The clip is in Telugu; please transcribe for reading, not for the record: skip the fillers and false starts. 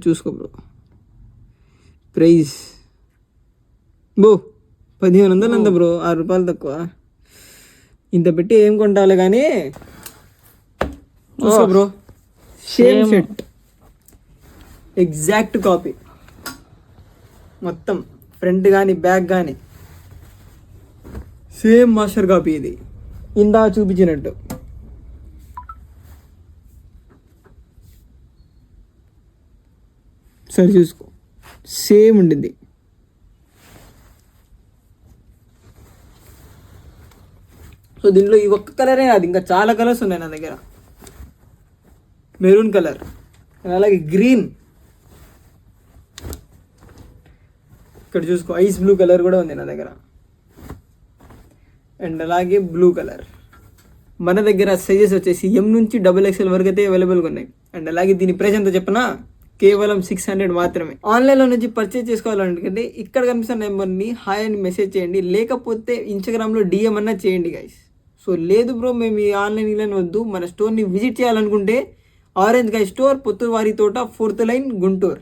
చూసుకో బ్రో. ప్రైస్ 1500 అంత బ్రో, 6 రూపాయలు తక్కువ. ఇంత పెట్టి ఏం కొంటాలి కానీ చూసుకో bro. Same set, exact copy, మొత్తం ఫ్రంట్ కానీ బ్యాక్ కానీ సేమ్ మాస్టర్ కాపీ. ఇది ఇందా చూపించినట్టు. సరే చూసుకో, సేమ్ ఉండింది. సో దీంట్లో ఈ ఒక్క కలరే కాదు, ఇంకా చాలా కలర్స్ ఉన్నాయి నా దగ్గర. మెరూన్ కలర్, అలాగే గ్రీన్, ఇక్కడ చూసుకో ఐస్ బ్లూ కలర్ కూడా ఉంది నా దగ్గర, అండ్ అలాగే బ్లూ కలర్. మన దగ్గర సైజెస్ వచ్చేసి M నుంచి XXL వరకు అయితే అవైలబుల్గా ఉన్నాయి. అండ్ అలాగే దీని ప్రైస్ ఎంత చెప్పనా, కేవలం 600 మాత్రమే. ఆన్లైన్లో నుంచి పర్చేజ్ చేసుకోవాలంటే ఇక్కడ కనిపిస్తున్న నెంబర్ని హాయ్ అని మెసేజ్ చేయండి, లేకపోతే ఇన్స్టాగ్రామ్లో DM అన్నా చేయండి గైస్. సో లేదు బ్రో మేము ఈ ఆన్లైన్ వద్దు, మన స్టోర్ని విజిట్ చేయాలనుకుంటే ఆరెంజ్ గై స్టోర్, పుత్తూరు వారి తోట, 4th లైన్, గుంటూరు.